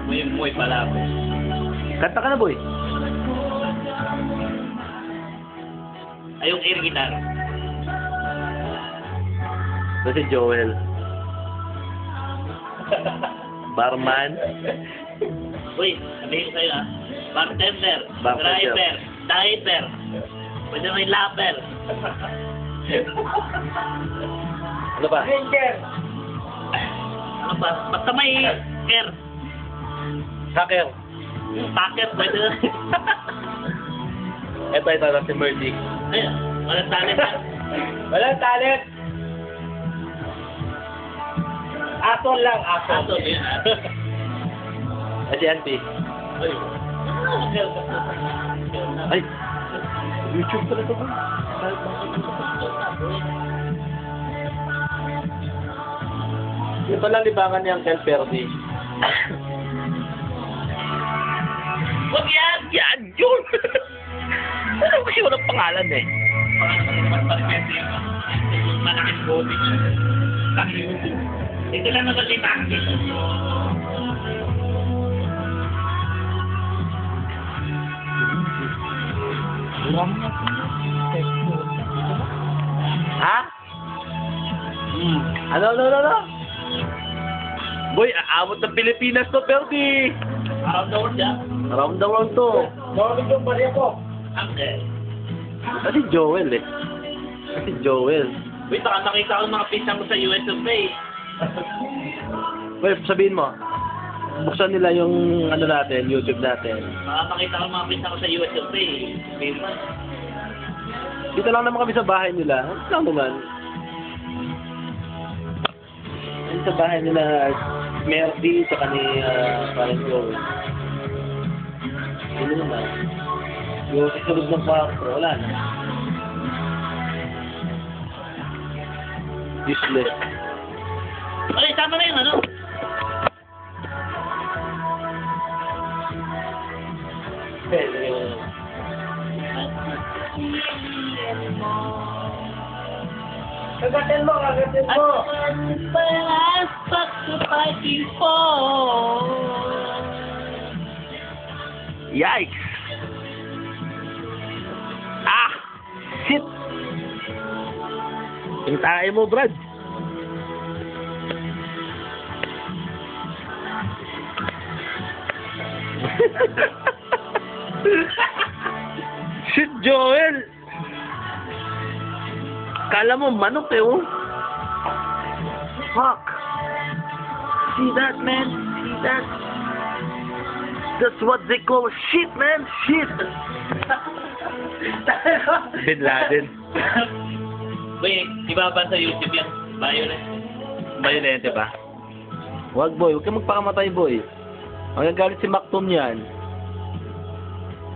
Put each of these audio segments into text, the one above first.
Muy pala ako. Kanta ka na, boy. Ay, yung air guitar. Ito si Joel. Barman. Uy, sabihin ko sa'yo ah. Bartender, Bartender. driver, diver. Pwede rin lapper. Ano ba? Ranger. Ano ba? Basta may air. Hacker. Packet, pwede rin. Ito, si Merdy. Ayun, walang talent yan. Walang talent. Atol lang, atol. Ato, yun ah. Ay, si Auntie. Uy. Ay, YouTube pala ito, boy. Ito lang libangan ni Uncle Perdi. Huwag yan! Yan, yun! Ano kasi walang pangalan eh. Malaking body. Ito lang naman si Taki. Ha? Ano? Boy, aabot ng Pilipinas to, Perdi! Around the world yan. Around the world to. Narinig yung bariya ko. Okay. Kasi Joel eh. Kasi Joel. Wait, baka nakita ko yung mga pizza mo sa US of A. Boy, sabihin mo. Buksan nila yung ano natin, YouTube natin. Baka makita ko yung mga pizza ko sa US of A. Sabihin mo. Dito lang naman kami sa bahay nila. Ano lang naman? Dito sa bahay nila, Merdy, sa ni parang Joel. Dito naman. Yung isunod ng kwarto, wala na. Useless. Ay, tama na yung ano. Kagatin mo, kagatin mo. Palas pagkapagin po. Yikes! Ah! Shit! Yung tayo mo, Brad. Shit, Joel! Kala mo manok eh, oh. Fuck! See that, man? See that? That's what they call shit, man! Shit! Bin Laden. Wait, iba ba sa YouTube yan? Violet. Bayonete ba? Wag, boy. Huwag kang magpakamatay, boy. Ang nagalit si Macton yan.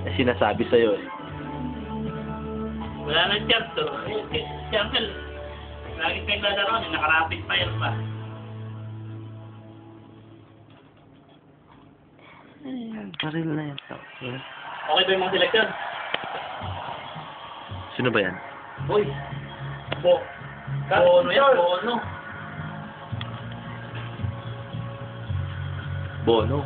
Eh, sinasabi sa'yo eh. Wala nang chance to. Si Uncle, lagi kayo lalaro, naka-rapid fire pa. Paril na yan. Okay ba yung mga seleksyon? Sino ba yan? Uy! Bono yan, Bono. Bono.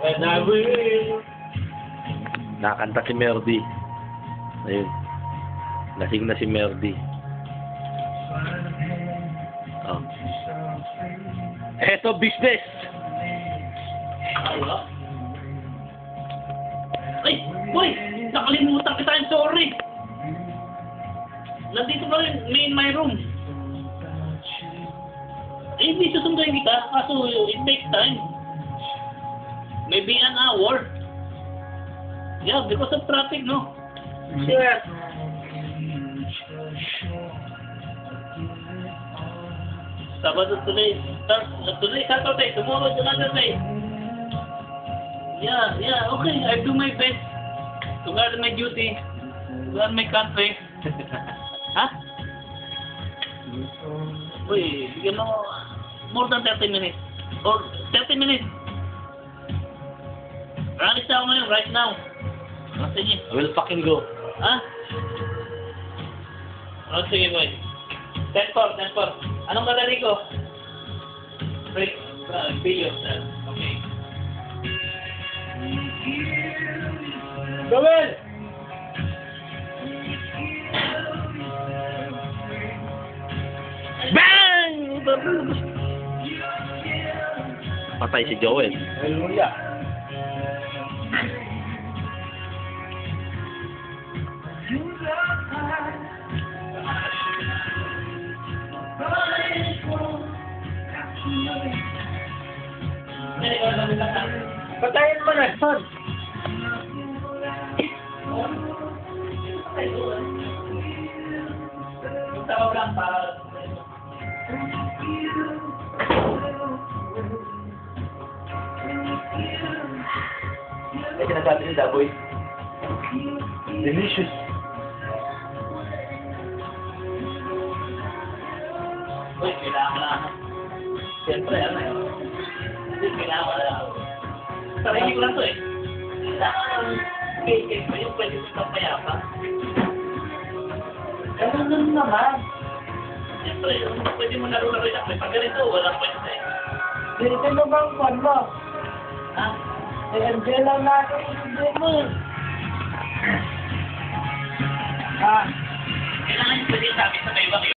Kain na kayo. Nakanta si Merdy. Ayun. Lasing na si Merdy. Oh. Eto, business! Wala. Ay! Boy! Nakalimutan kita, I'm sorry! Nandito pa rin, in my room. Eh, hindi susunduin kita, kaso it takes time. Maybe an hour. Yeah, because of traffic, no? Sure. Sabado today, Saturday, tomorrow is another day. Yeah, okay, I do my best to guard my duty, to guard my country. Ha? Uy, bigyan mo more than 30 minutes. Or 30 minutes. Promise ako ngayon, right now. Sige. I will fucking go. Ha? Oh, sige, boy. 10-4, 10-4. Anong kadali ko? Break. Billion. Okay. Gawin! Bang! Patay si Joel. Hallelujah. Patayin mo na, son. Tawag lang para... May sinasabi ni Daboy. Delicious. Uy, kailangan na. Siyempre, ano yun? Hindi, kailangan na. Sarili ko lang to eh. Kailangan cake pa yung pwede mo itong payapa. Ganun nun naman. Siyempre, pwede mo laro-laro yung apoy. Pag ganito, walang pwede eh. Dito mo bang kwan mo? Ha? Eh, Angela natin hindi mo. Ha? Kailangan yung pwede sabi sa kaiba